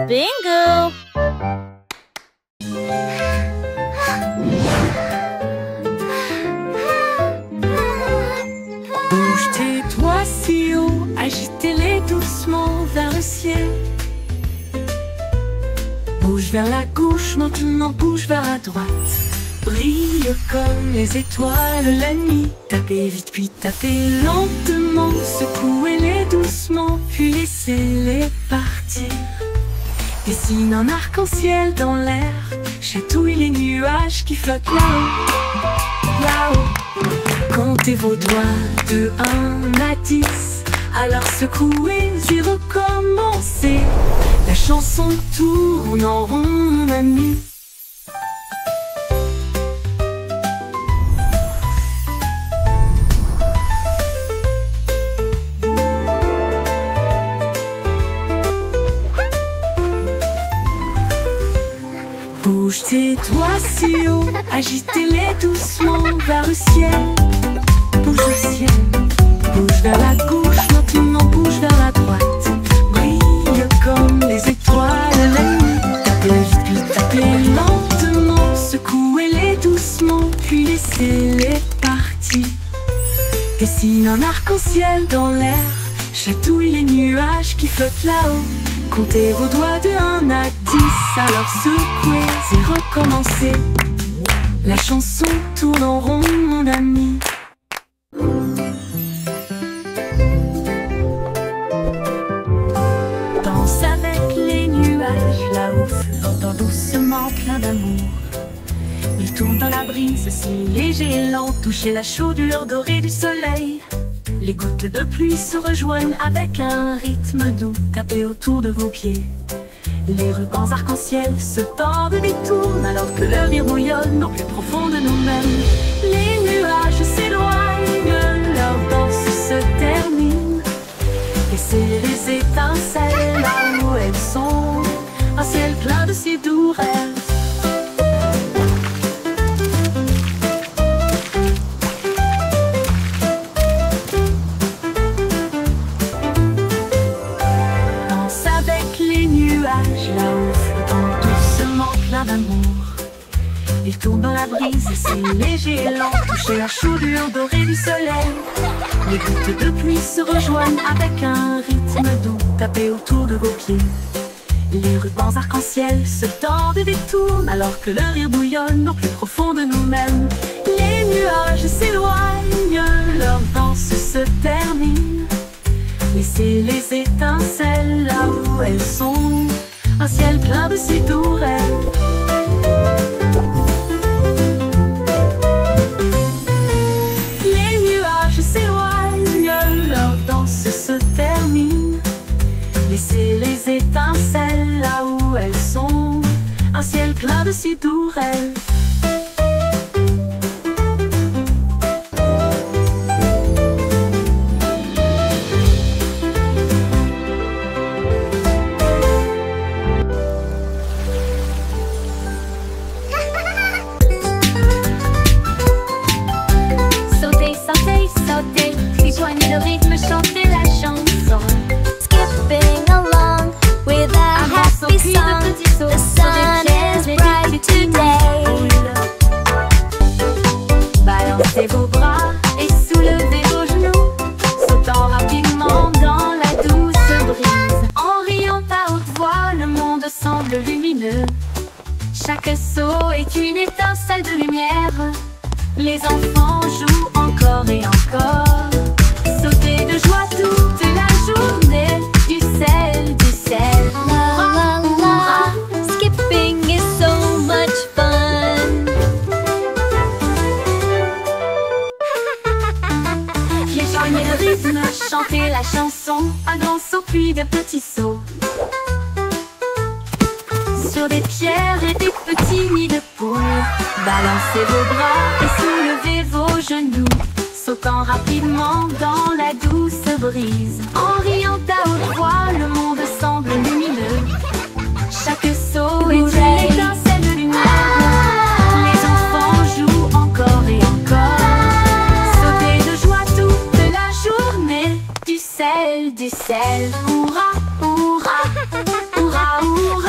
Bingo! Bouge tes doigts si haut, agitez-les doucement vers le ciel. Bouge vers la gauche, maintenant bouge vers la droite. Brille comme les étoiles la nuit. Tapez vite puis tapez lentement. Secouez-les doucement puis laissez-les partir. Dessine un arc-en-ciel dans l'air. Chatouille les nuages qui flottent là-haut, là-haut. Comptez vos doigts de 1 à 10. Alors secouez et recommencez. La chanson tourne en rond, mon ami. Bouge tes doigts si haut, agitez-les doucement vers le ciel. Bouge au ciel, bouge vers la gauche, maintenant bouge vers la droite. Brille comme les étoiles la nuit. Tapez vite puis tapez lentement. Secouez-les doucement puis laissez-les partir. Dessine un arc-en-ciel dans l'air. Chatouille les nuages qui flottent là-haut. Comptez vos doigts de 1 à 10. Alors secouez et recommencez. La chanson tourne en rond, mon ami. Danse avec les nuages là-haut, flottant doucement plein d'amour. Il tourne dans la brise, si léger et lent. Touchez la chaudure dorée du soleil. Les gouttes de pluie se rejoignent avec un rythme doux. Tapez autour de vos pieds. Les rubans arc-en-ciel se tordent et détournent alors que le rire bouillonne au plus profond de nous-mêmes. Les nuages s'éloignent, leur danse se termine. Laissez les étincelles là où elles sont. Un ciel plein de si doux rêves. Là-haut, flottant doucement plein d'amour. Il tourne dans la brise, c'est léger et lent. Touchez la chaudure dorée du soleil. Les gouttes de pluie se rejoignent avec un rythme doux. Tapez autour de vos pieds. Les rubans arc-en-ciel se tordent et détournent alors que le rire bouillonne au plus profond de nous-mêmes. Les nuages s'éloignent, leur danse se termine. Laissez les étincelles là où elles sont. Un ciel plein de si doux rêves. Les nuages s'éloignent, leur danse se termine. Laissez les étincelles là où elles sont. Un ciel plein de si doux rêves. Joignez le rythme, chantez la chanson. Skipping along with a happy song. The sun is bright today. Balancez vos bras et soulevez vos genoux, sautant rapidement dans la douce brise. En riant à haute voix, le monde semble lumineux. Chaque saut est une étincelle de lumière. Les enfants jouent encore et encore. Sautez de joie toute la journée. Du sel, du sel. La la la, skipping is so much fun. Joignez le rythme, chantez la chanson. Un grand saut puis de petits sauts. Sur des pierres et des petits nids de poules. Balancez vos bras et soulevez vos genoux, sautant rapidement dans la douce brise. En riant à haute voix, le monde semble lumineux. Chaque saut est une étincelle de lumière. Les enfants jouent encore et encore. Sautez de joie toute la journée. Du sel, du sel. Hurrah, hurrah, hurrah, hurrah.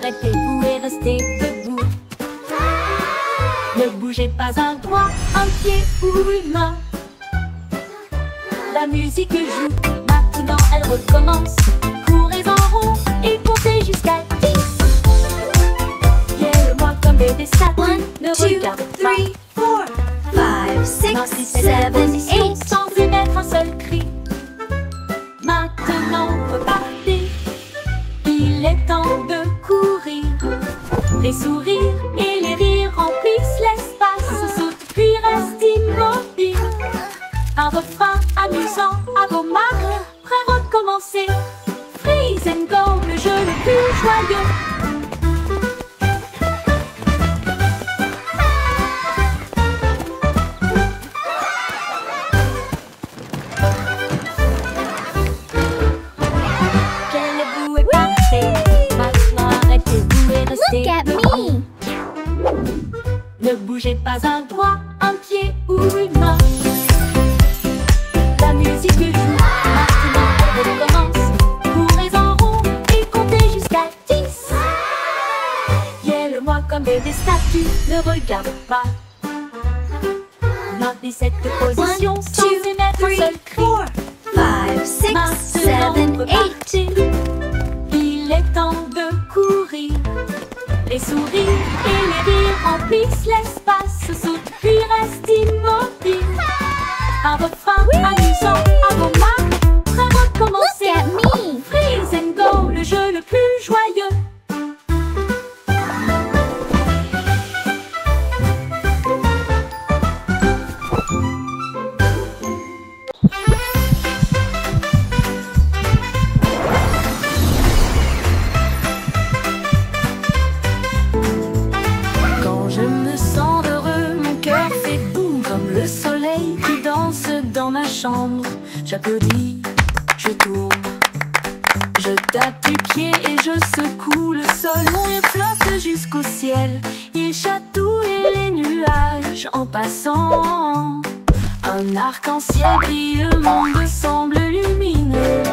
arrêtez-vous et restez debout. Ne bougez pas un doigt, un pied ou une main. La musique joue, maintenant elle recommence. Courez en rond et comptez jusqu'à 10. Viens-le-moi comme des statues, ne regarde pas. 5, 6, Dans ces 7 positions, sans émettre un seul cri. Maintenant repartez, il est temps de courir. Les sourires et les rires remplissent l'espace. Saute puis reste immobile. Un refrain amusant à vos marques, prêt à recommencer. Freeze and go, le jeu le plus joyeux. Quel est parfait. Maintenant arrêtez-vous et restez look at debout. me. Ne bougez pas un doigt, un pied ou une main. La musique joue, maintenant elle recommence. Courez en rond et comptez jusqu'à 10. Viens-le-moi comme des statues, ne regarde pas. Maintenez cette position sans émettre un seul cri. 5, 6, 7, Maintenant 8. repartez, il est temps de courir. Les sourires et les rires remplissent l'espace. Saute puis reste immobile. Un refrain amusant à vos marques, prêt à recommencer. Look at me. Freeze and go, le jeu le plus joyeux. Quand je me sens heureux, mon cœur fait boum comme le soleil qui danse dans ma chambre. J'applaudis, je tourne, je tape du pied et je secoue le sol. Mon rire flotte jusqu'au ciel, il chatouille les nuages en passant. Un arc-en-ciel brille, le monde semble lumineux.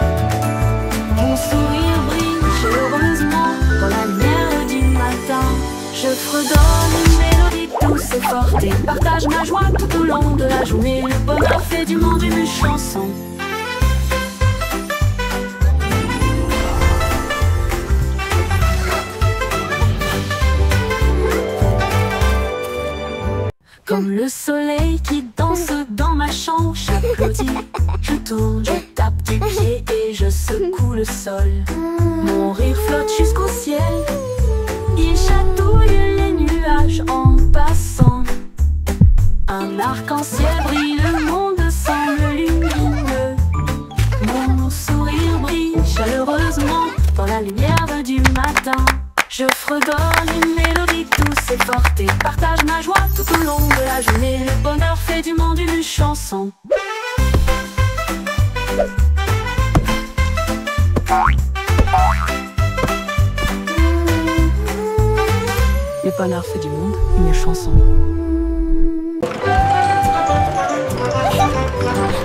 Mon sourire brille chaleureusement dans la lumière du matin. Je fredonne une mélodie douce et forte et partage ma joie tout au long de la journée. Le bonheur fait du monde une chanson. Comme le soleil qui danse dans ma chambre, j'applaudis, je tourne, je tape du pied et je secoue le sol. Mon rire flotte jusqu'au ciel, il chatouille les nuages en passant. Un arc-en-ciel brille, le monde semble lumineux. Mon sourire brille chaleureusement dans la lumière du matin. Je fredonne une mélodie douce et forte et partage ma joie tout au long de la journée. Le bonheur fait du monde une chanson. Le bonheur fait du monde une chanson.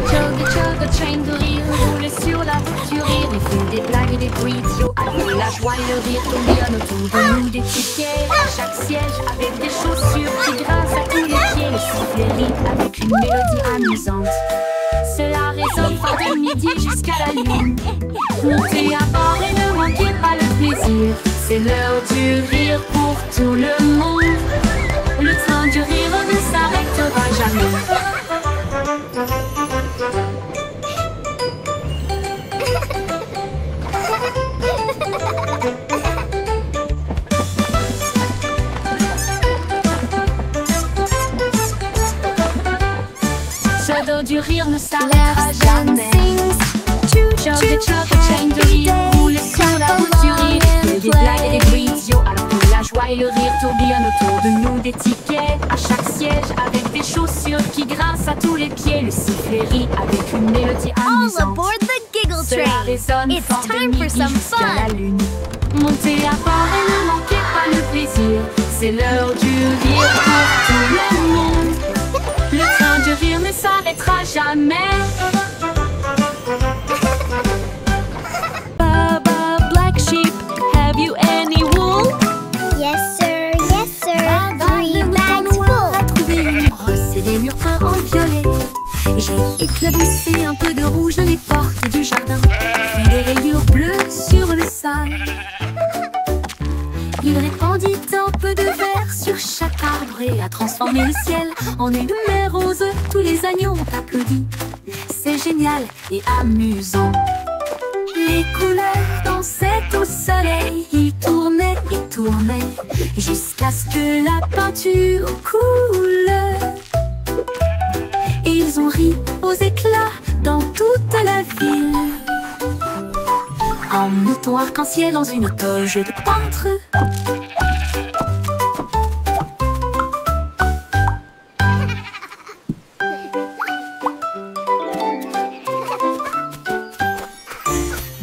Chug a train de rire roule sur la voiture. Il fait des blagues et des bruits idiots. Alors la joie et le rire tourbillonnent autour de nous. Des tickets à chaque siège avec des chaussures qui grincent à tous les pieds. Le sifflet rit avec une mélodie amusante. Cela résonne fort de midi jusqu'à la lune. Montez à bord et ne manquez pas le plaisir. C'est l'heure du rire pour tout le monde. Le train du rire ne s'arrêtera jamais. Ce dos du rire ne s'arrêtera jamais. Chug a train de rire roule sur la route du rire. Il y a des blagues et des bruits idiots alors que la joie et le rire tourbillonnent autour de nous. Des tickets à chaque siège avec des chaussures qui grincent à tous les pieds. Le sifflet rit avec une mélodie All amusante. aboard the Giggle Cela Train. résonne It's fort de time for midi some jusqu'à la fun. lune. Montez à bord et ne manquez pas le plaisir. C'est l'heure du rire pour tout le monde. Le train du rire ne s'arrêtera jamais. Baba, black sheep, have you any wool? répandit un peu de verre sur chaque arbre et a transformé le ciel en une mer rose. Tous les agneaux ont applaudi. C'est génial et amusant. Les couleurs dansaient au soleil, ils tournaient et tournaient jusqu'à ce que la peinture coule. Ils ont ri aux éclats dans toute la ville, en mouton arc-en-ciel dans une toge de peintre.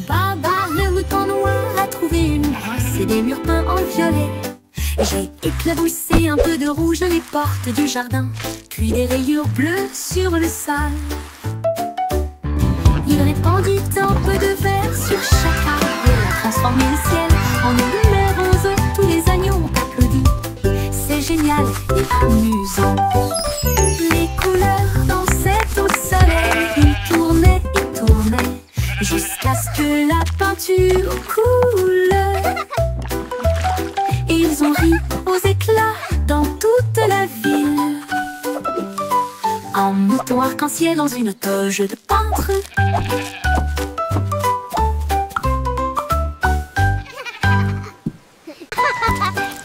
Baba le mouton noir a trouvé une brosse et des murs peints en violet. J'ai éclaboussé un peu de rouge les portes du jardin, puis des rayures bleues sur le sol. Il répandit un peu de verre sur chaque arbre et a transformé le ciel en une mer rose. Tous les agneaux ont applaudi. C'est génial et amusant. Les couleurs dansaient au soleil, ils tournaient et tournaient jusqu'à ce que la peinture coule. Ils ont ri aux éclats dans toute la ville, en mouton arc-en-ciel dans une toge de peintre.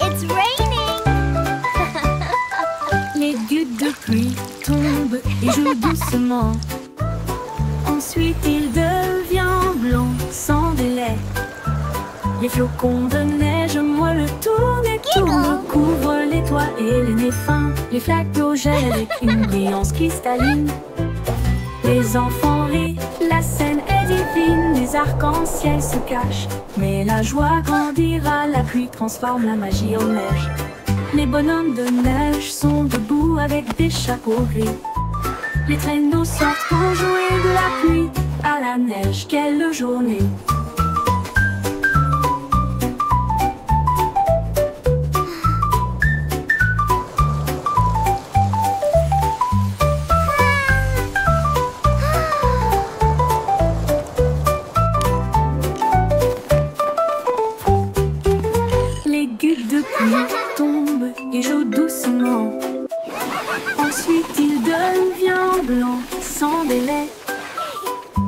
It's raining. Les gouttes de pluie tombent et jouent doucement. Ensuite il devient blanc sans délai. Les flocons de neige moelleux tournent et tournent, couvrent les toits et les nez fins. Les flaques d'eau gèlent avec une brillance cristalline. Les enfants rient, la scène est divine. Les arcs-en-ciel se cachent, mais la joie grandira. La pluie transforme la magie en neige. Les bonhommes de neige sont debout avec des chapeaux gris. Les traîneaux sortent pour jouer de la pluie à la neige. Quelle journée! Tombe et joue doucement. Ensuite il devient blanc sans délai.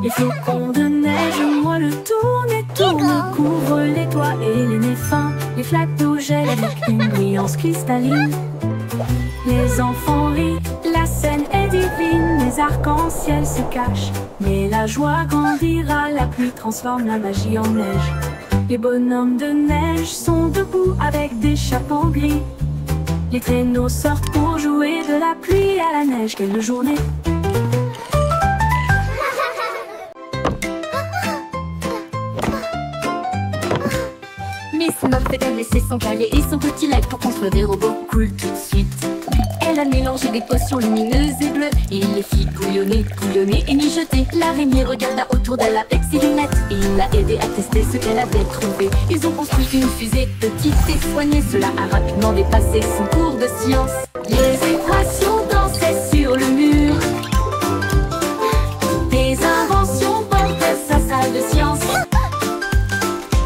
Les flocons de neige moelleux tournent et tournent, couvrent les toits et les nez fins. Les flaques d'eau gèlent avec une brillance cristalline. Les enfants rient, la scène est divine. Les arcs-en-ciel se cachent, mais la joie grandira. La pluie transforme la magie en neige. Les bonhommes de neige sont debout avec des chapeaux gris. Les traîneaux sortent pour jouer de la pluie à la neige. Quelle journée! Miss Muffet a laissé son cahier et son petit lac pour construire des robots cool tout de suite. Elle a mélangé des potions lumineuses et bleues et il les fit bouillonner, bouillonner et mijoter. L'araignée regarda autour d'elle avec ses lunettes et il l'a aidé à tester ce qu'elle avait trouvé. Ils ont construit une fusée petite et soignée. Cela a rapidement dépassé son cours de science. Les équations dansaient sur le mur. Des inventions portaient sa salle de science.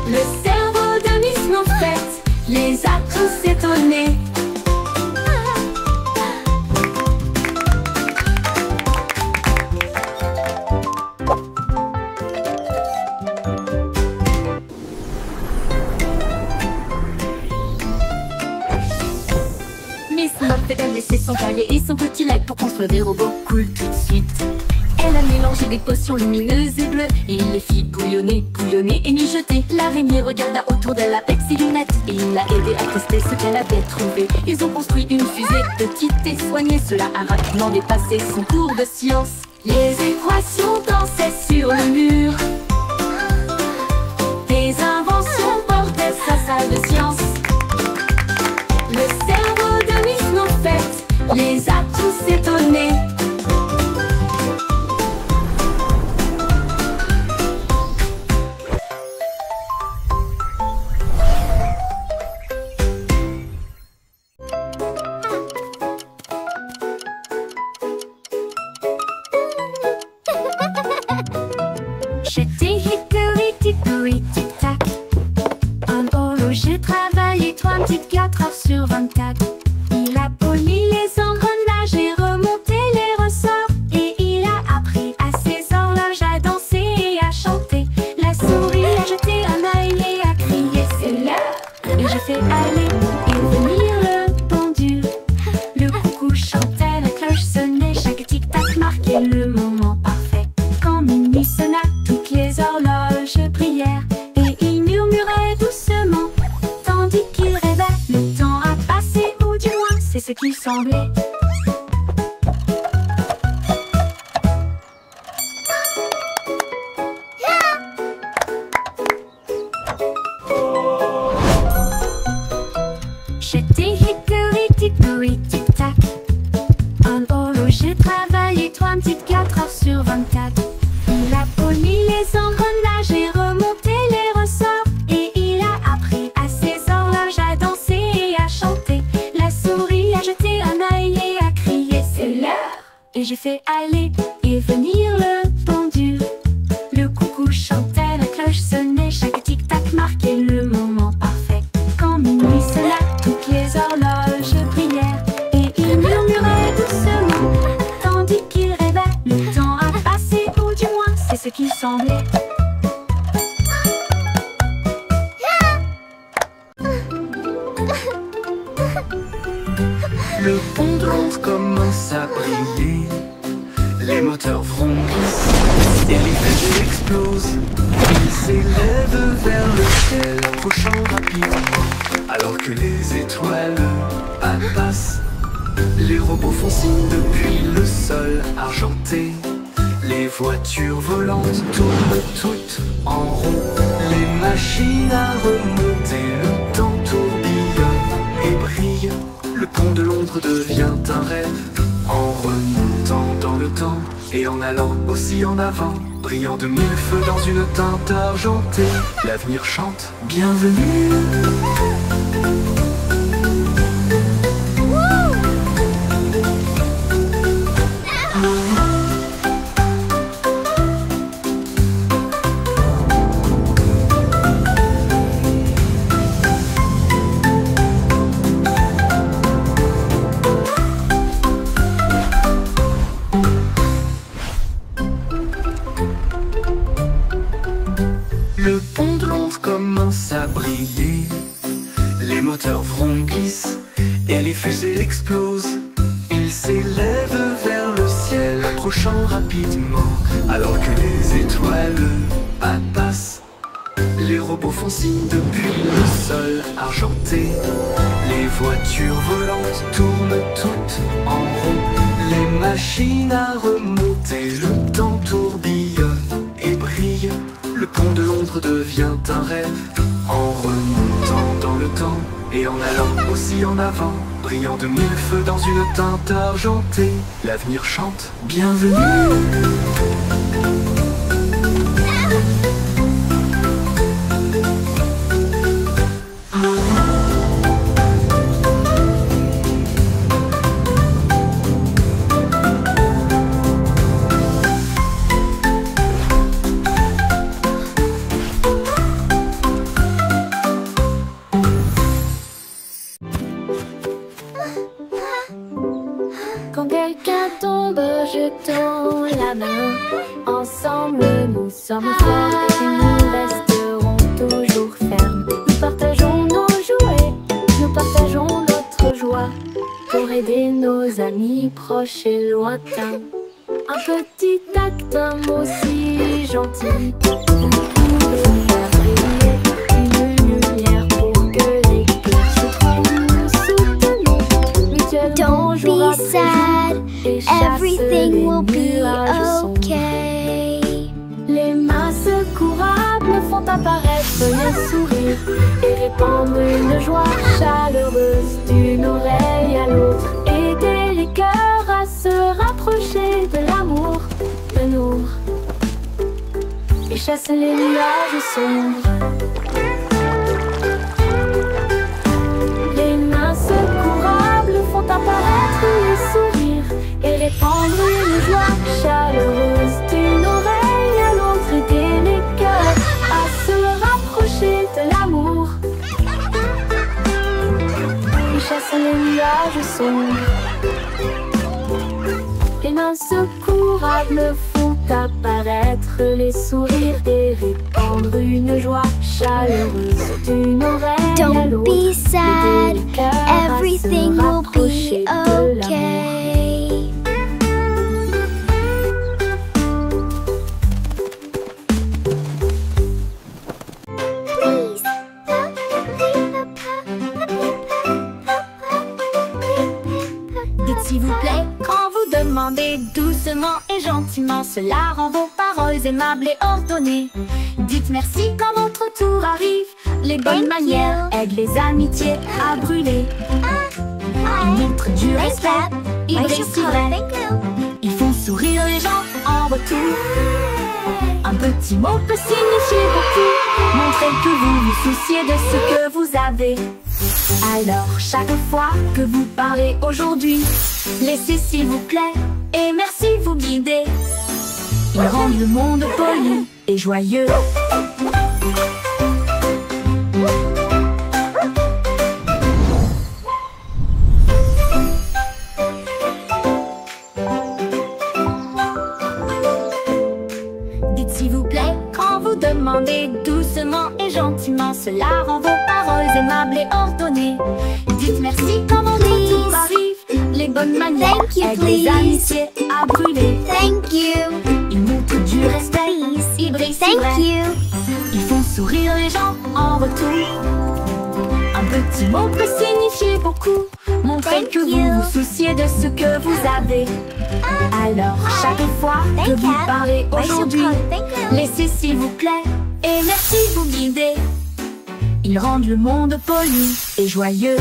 Le cerveau de Miss Muffet les a tous étonnés. Miss Muffet a laissé son cahier et son petit lac pour construire des robots cool tout de suite. Elle a mélangé des potions lumineuses et bleues et il les fit bouillonner, bouillonner et mijoter. L'araignée regarda autour d'elle avec ses lunettes et il l'a aidé à tester ce qu'elle avait trouvé. Ils ont construit une fusée petite et soignée. Cela a rapidement dépassé son cours de science. Les équations dansaient sur le mur. Des inventions portaient sa salle de science. Le cerveau de Miss Muffet les a tous étonnés. J'étais hickory dickory tic tac. Un horloger travaillait, toi un petit 24 heures sur 24. Il a poli les engrenages et remonté les ressorts. Et il a appris à ses horloges à danser et à chanter. La souris a jeté un œil et a crié c'est l'heure. Et j'ai fait aller et venir le pendule. Le coucou chantait, la cloche sonnait, chaque tic-tac marquait le moment parfait. Quand minuit sonna, toutes les horloges brillèrent et il murmurait doucement, tandis qu'il rêvait. Le temps a passé, ou du moins c'est ce qu'il semblait. J'étais hickory dickory tic-tac. Un horloger travaillait 24 heures sur 24. Il a poli les engrenages et remonté les ressorts. Et il a appris à ses horloges à danser et à chanter. La souris a jeté un œil et a crié c'est l'heure. Et j'ai fait aller et venir le pendule. Le coucou chantait, la cloche sonnait, chaque tic-tac marquait le moment parfait. Quand minuit sonna, toutes les horloges brillèrent et il murmurait doucement, tandis qu'il rêvait. Le temps a passé, ou du moins c'est ce qu'il semblait. Le pont de Londres commence à briller. Les moteurs vrombissent et les fusées explosent. Ils s'élèvent vers le ciel, approchant rapidement. Alors que les étoiles passent, les robots font signe depuis le sol argenté. Les voitures volantes tournent toutes en rond. Les machines à remonter, le temps tourbillonne et brille. Le pont de Londres devient un rêve en remontant dans le temps et en allant aussi en avant, brillant de mille feux dans une teinte argentée. L'avenir chante bienvenue. Le pont de Londres commence à briller. Les moteurs vrombissent et les fusées explosent. Ils s'élèvent vers le ciel, approchant rapidement. Alors que les étoiles passent, les robots font signe depuis le sol argenté. Les voitures volantes tournent toutes en rond. Les machines à remonter, le temps tourbillonne et brille. Le pont de Londres devient un rêve en remontant dans le temps et en allant aussi en avant, brillant de mille feux dans une teinte argentée. L'avenir chante bienvenue. Quand quelqu'un tombe, je tends la main. Ensemble, nous sommes forts et nous resterons toujours fermes. Nous partageons nos jouets, nous partageons notre joie pour aider nos amis proches et lointains. Un petit acte, un mot si gentil, vous pouvez faire briller une lumière pour que les cœurs se trouvent. Nous soutenons mutuellement jour après jour. Everything will be okay. Les mains secourables font apparaître le sourire et répandre une joie chaleureuse d'une oreille à l'autre. Aider les cœurs à se rapprocher de l'amour, de nous, et chasser les nuages sombres. Les mains secourables font apparaître les sourires et répandre une joie chaleureuse d'une oreille à l'autre. Aider les cœurs à se rapprocher de l'amour. nuages sombres. Les mains secourables font apparaître les sourires et répandre une joie chaleureuse d'une oreille à l'autre. Don't be sad, everything will be okay. Dites s'il vous plaît quand vous demandez doucement et gentiment. Cela rend vos paroles aimables et ordonnées. Dites merci quand votre tour arrive. Les bonnes manières aident les amitiés à brûler. Ils montrent du respect, ils brillent si vrai. Ils font sourire les gens en retour. Un petit mot peut signifier beaucoup. Montrez que vous vous souciez de ce que vous avez. Alors chaque fois que vous parlez aujourd'hui, laissez s'il vous plaît et merci vous guider. Ils rendent le monde poli et joyeux. Dites s'il vous plaît quand vous demandez doucement et gentiment. Cela rend vos paroles aimables et ordonnées. Dites merci quand votre tour arrive. Les bonnes manières aident les amitiés à brûler. Thank you. Ils montrent du respect, ils brillent si Thank vrai. you. Ils font sourire les gens en retour. Un petit mot peut signifier beaucoup. Montrez Thank que vous you. vous souciez de ce que vous avez. Alors chaque fois que Thank vous you. parlez aujourd'hui, Thank you. laissez s'il vous plaît et merci vous guider. Ils rendent le monde poli et joyeux.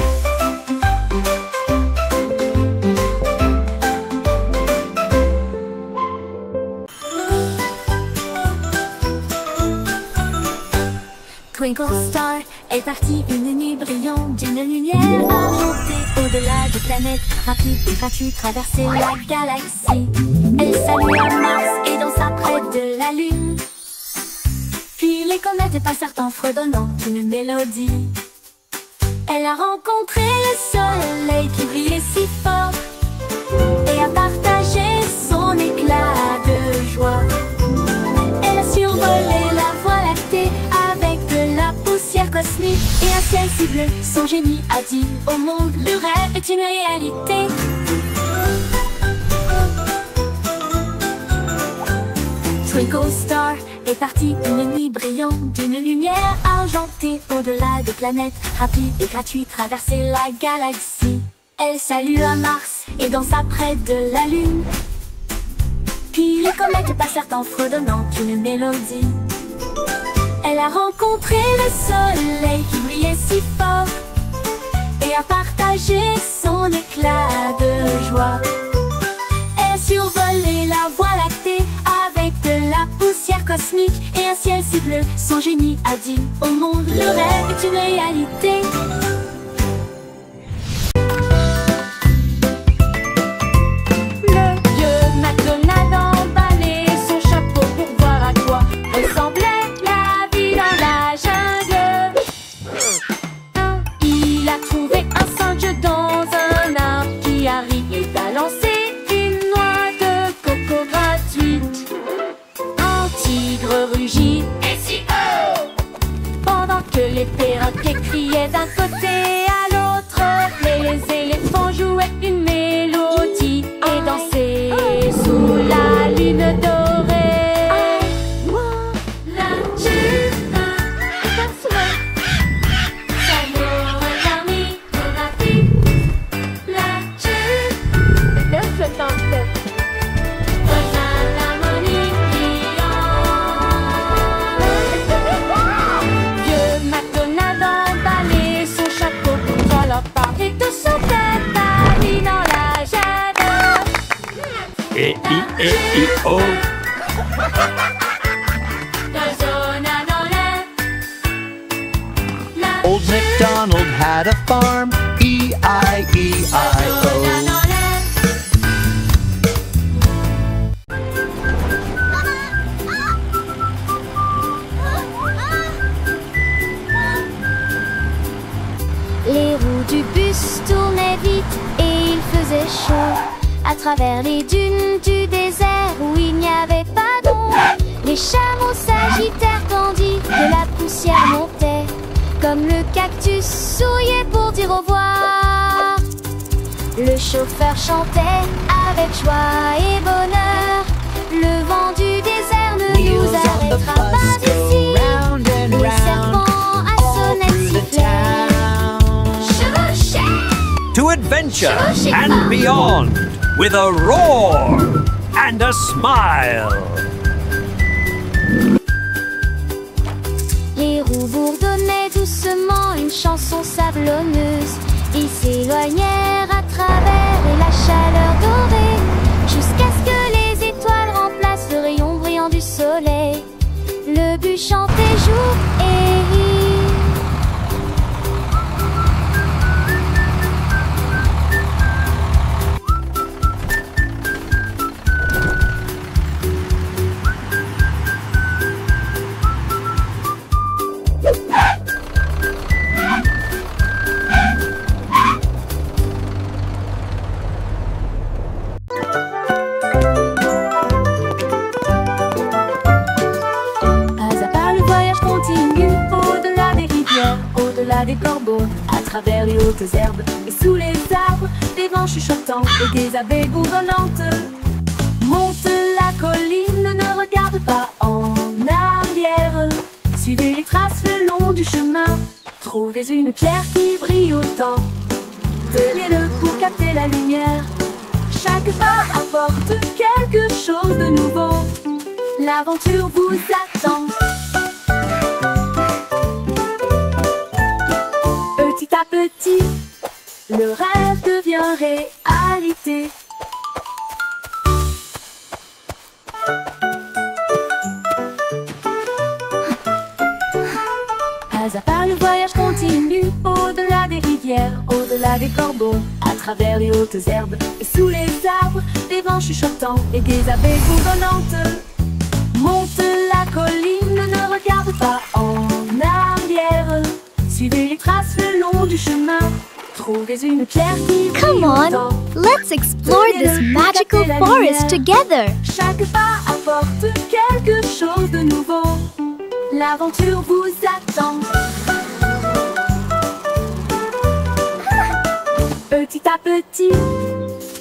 Twinkle Star est partie une nuit brillante d'une lumière argentée. Au-delà des planètes, rapide et gratuit, traverser la galaxie. Elle salua Mars et dansa près de la Lune. Puis les comètes passèrent en fredonnant une mélodie. Elle a rencontré le soleil qui brillait si fort et a partagé son éclat de joie. Elle a survolé la voie lactée avec de la poussière cosmique et un ciel si bleu. Son génie a dit au monde, le rêve est une réalité. Twinkle Star est partie une nuit brillante d'une lumière argentée. Au-delà des planètes, rapide et gratuit, traverser la galaxie. Elle salua Mars et dansa près de la Lune. Puis les comètes passèrent en fredonnant une mélodie. Elle a rencontré le soleil qui brillait si fort et a partagé son éclat de joie. Elle a survolé la voie lactée avec de la poussière cosmique et un ciel si bleu. Son génie a dit au monde, le rêve est une réalité. Le vieux McDonald emballait son chapeau pour voir à quoi ressemblait la vie dans la jungle. Il a trouvé un singe dans un arbre qui a ri et balancé une noix de coco gratuite. Un tigre rugit et si pendant que les perroquets criaient d'un côté à l'autre. Les éléphants jouaient une mélodie et dansaient sous la lune dorée. La jungle Vieux McDonald emballait son chapeau pour salopard et de son tête Ali dans la jungle. E-I-E-I-O. Old MacDonald had a farm, E-I-E-I-O. Les roues du bus tournaient vite à travers les dunes du désert où il n'y avait pas d'ombre. Les chameaux s'agitèrent tandis que la poussière montait, comme le cactus souriait pour dire au revoir. Le chauffeur chantait avec joie et bonheur. Le vent du désert ne nous arrêtera pas ici. Les serpents à sonnette sifflaient. To adventure and beyond with a roar and a smile. Les roues bourdonnaient doucement une chanson sablonneuse. Ils s'éloignèrent à travers la chaleur dorée, jusqu'à ce que les étoiles remplacent le rayon brillant du soleil. Le but chantait jour et nuit. Au-delà des corbeaux, à travers les hautes herbes et sous les arbres, des vents chuchotants et des abeilles bourdonnantes. Monte la colline, ne regarde pas en arrière. Suivez les traces le long du chemin. Trouvez une pierre qui brille autant. Tenez-le pour capter la lumière. Chaque pas apporte quelque chose de nouveau. L'aventure vous attend. Petit à petit, le rêve devient réalité. Pas à pas, le voyage continue. Au-delà des rivières, au-delà des corbeaux, à travers les hautes herbes et sous les arbres, des vents chuchotants et des abeilles bourdonnantes. Monte la colline, ne regarde pas en arrière. Suivez les traces le long du chemin. Trouvez une pierre qui brille. Come on, let's explore this magical forest together. Chaque pas apporte quelque chose de nouveau. L'aventure vous attend. Petit à petit,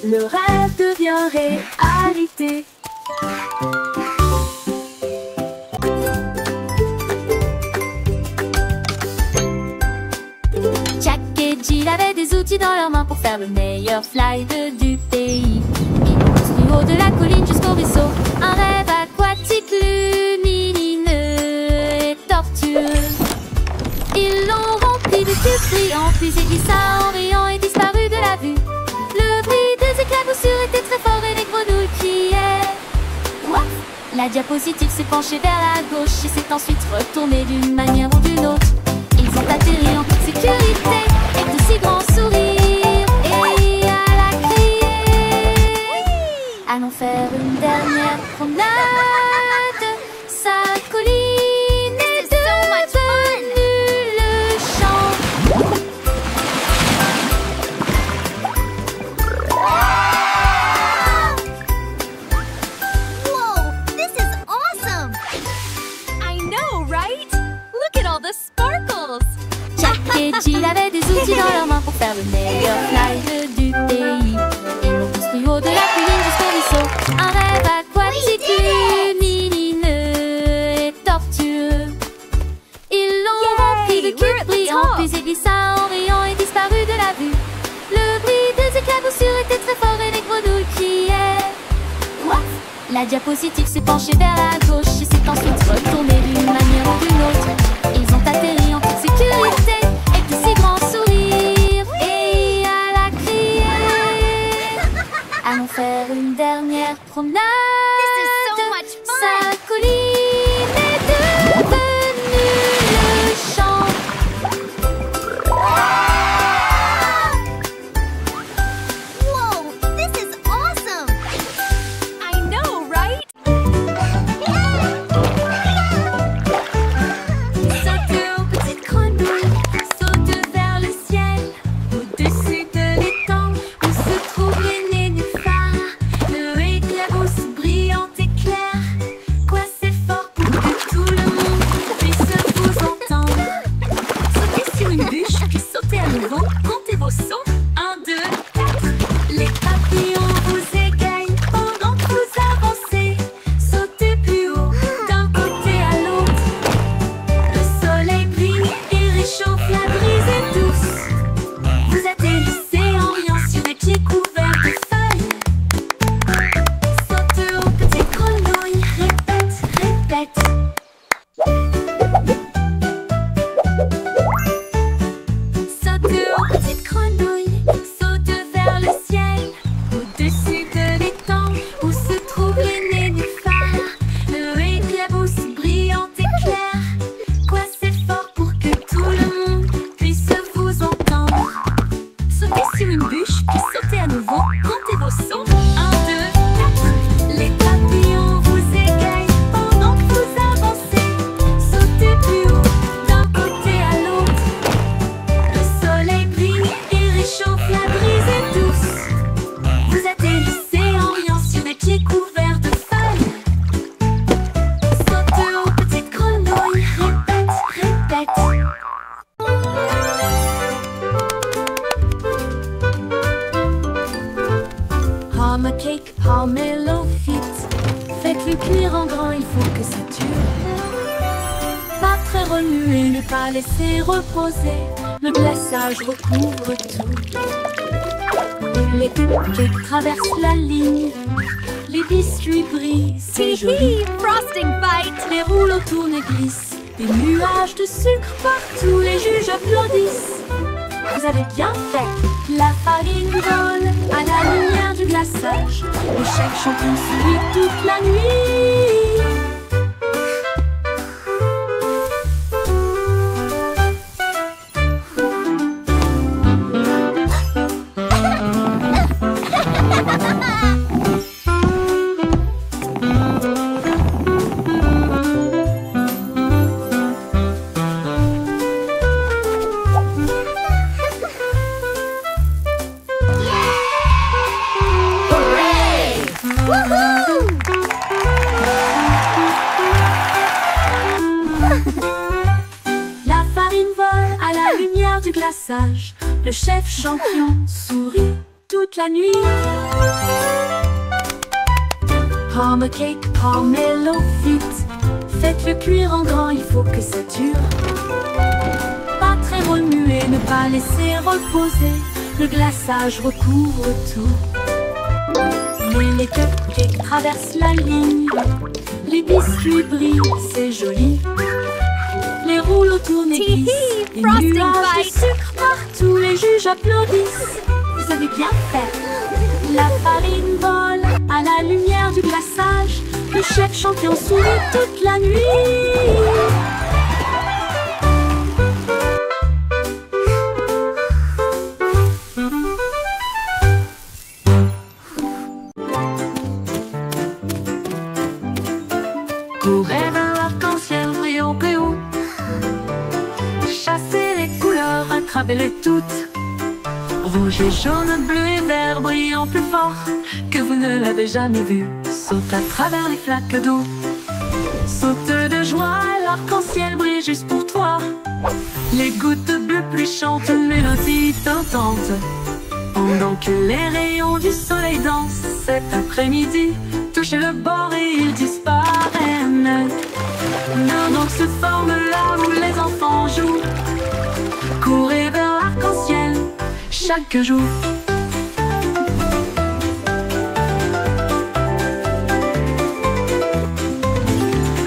le rêve devient réalité. Jack et Jill avaient des outils dans leurs mains pour faire le meilleur slide du pays. Ils ont construit haut de la colline jusqu'au ruisseau un rêve aquatique lumineux et tortueux. Ils l'ont rempli de tubes brillants, puis il glissa en riant et disparu de la vue. Le bruit des éclaboussures était très fort et les grenouilles criaient. What? La diapositive s'est penchée vers la gauche et s'est ensuite retournée d'une manière ou d'une autre. Ils ont atterri en toute sécurité avec de si grands sourires et à la crier. Allons faire une dernière promenade. Sa colline est devenue le champ. Whoa, this is awesome! I know, right? Look at all the sparkles! Jack et Jill avaient des outils dans leurs mains pour faire le meilleur slide du pays. Ils l'ont construit haut de la colline jusqu'au ruisseau un rêve aquatique lumineux et tortueux. Ils l'ont rempli de cubes brillants, puis il glissa en riant et disparu de la vue. Le bruit des éclaboussures était très fort et les grenouilles criaient. What? La diapositive s'est penchée vers la gauche et s'est ensuite retournée d'une manière ou d'une autre. Ils ont atterri en toute sécurité avec de si grands sourires et à la crier. Allons faire une dernière promenade. This is so much fun! Sa colline est devenue le champ. Whoa, this is awesome! I know, right? Saute aux petites grenouilles, saute vers le ciel, au-dessus de l'étang où se trouvent les nénuphars. sur une bûche, puis sautez à nouveau. Comptez vos sauts. 1, 2, 4. Les papillons vous égayent pendant que vous avancez. Sautez plus haut, d'un côté à l'autre. Le soleil brille et réchauffe, la brise est douce. Vous atterrissez en riant sur des pieds couverts de feuilles. Saute haut, petite grenouille, répète, répète. Palm cake, palmello fit. Faites-le cuire en grand, il faut que ça dure. Pas très remuer, ne pas laisser reposer. Le glaçage recouvre tout. Les cupcakes traversent la ligne. Les biscuits brillent, c'est joli. Frosting fight! Les rouleaux tournent et glissent. Des nuages de sucre partout, les juges applaudissent. Vous avez bien fait. La farine vole à la lumière du glaçage. Le chef champion sourit toute la nuit. La farine vole à la lumière du glaçage. Le chef champion sourit toute la nuit. Palm cake, palmello fit. Faites-le cuire en grand, il faut que ça dure. Pas très remuer, ne pas laisser reposer. Le glaçage recouvre tout. Mais les cupcakes traversent la ligne. Les biscuits brillent, c'est joli. Les rouleaux tournent et glissent. Les Frosting nuages de fight. sucre partout, les juges applaudissent. Vous avez bien fait. La farine vole à la lumière du glaçage. Le chef champion sourit toute la nuit. Courez vers l'arc-en-ciel, brillant plus haut. Chassez les couleurs, attrapez-les toutes. Rouge et jaune, bleu et vert, brillant plus fort que vous ne l'avez jamais vu. Saute à travers les flaques d'eau. Saute de joie, l'arc-en-ciel brille juste pour toi. Les gouttes de bleu pluie chantent une mélodie tentante. Pendant que les rayons du soleil dansent cet après-midi, touchez le bord et ils disparaissent. Donc se forme là où les enfants jouent. Courez vers l'arc-en-ciel chaque jour.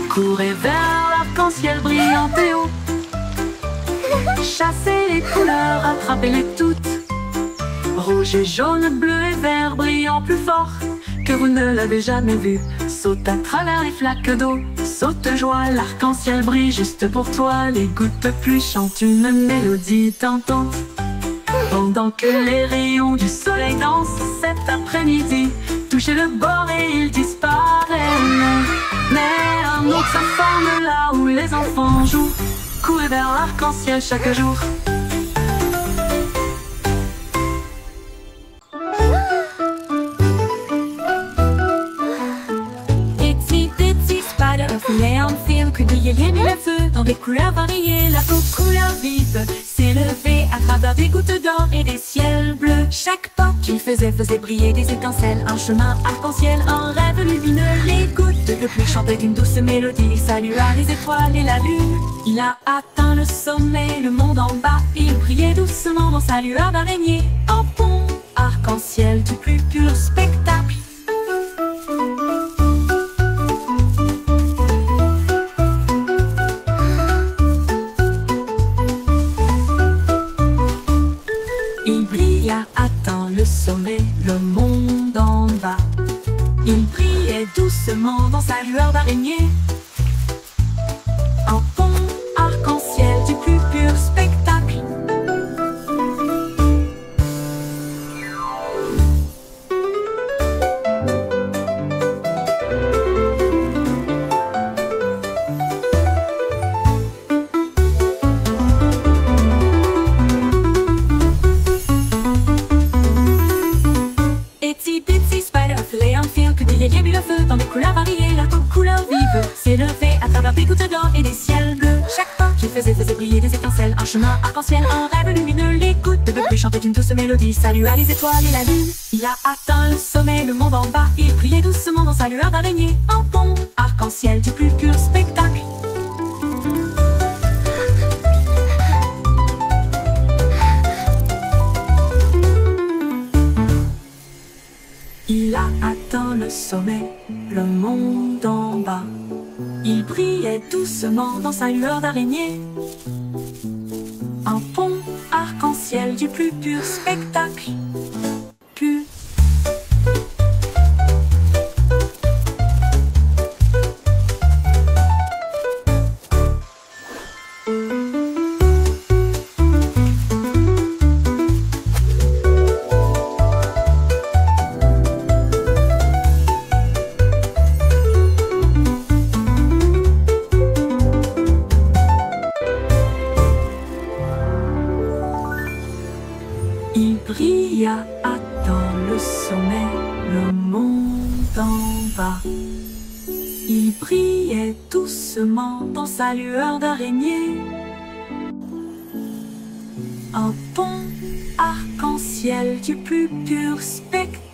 Courez vers l'arc-en-ciel brillant et haut. Chassez les couleurs, attrapez-les toutes. Rouge et jaune, bleu et vert, brillant plus fort que vous ne l'avez jamais vu. Saute à travers les flaques d'eau. Saute de joie, l'arc-en-ciel brille juste pour toi. Les gouttes de pluie chantent une mélodie tentante. Pendant que les rayons du soleil dansent cet après-midi, touchez le bord et ils disparaissent. Mais un autre se forme là où les enfants jouent. Courez vers l'arc-en-ciel chaque jour. Itsy bitsy spider, foulée en fil, que brillait le feu dans des couleurs variées. La peau couleur vive s'élevait à travers des gouttes d'or et des ciels bleus. Chaque pas qu'il faisait briller des étincelles. Un chemin arc-en-ciel, un rêve lumineux. Les gouttes de pluie chantaient une douce mélodie. Il salua les étoiles et la lune. Il a atteint le sommet, le monde en bas. Il brillait doucement dans sa lueur d'araignée. En pont arc-en-ciel du plus pur spectacle. Il brille, a atteint le sommet, le monde en bas. Il brillait doucement dans sa lueur d'araignée. Un pont arc-en-ciel du plus pur spectacle. arc-en-ciel, un rêve lumineux, l'écoute de bébé chantait une douce mélodie. Salua les étoiles et la lune. Il a atteint le sommet, le monde en bas. Il brillait doucement dans sa lueur d'araignée. Un pont arc-en-ciel du plus pur spectacle. Il a atteint le sommet, le monde en bas. Il brillait doucement dans sa lueur d'araignée. Un pont arc-en-ciel du plus pur spectacle. Pur. Il brilla, atteint le sommet, le monde en bas. Il brillait doucement dans sa lueur d'araignée. Un pont arc-en-ciel du plus pur spectacle.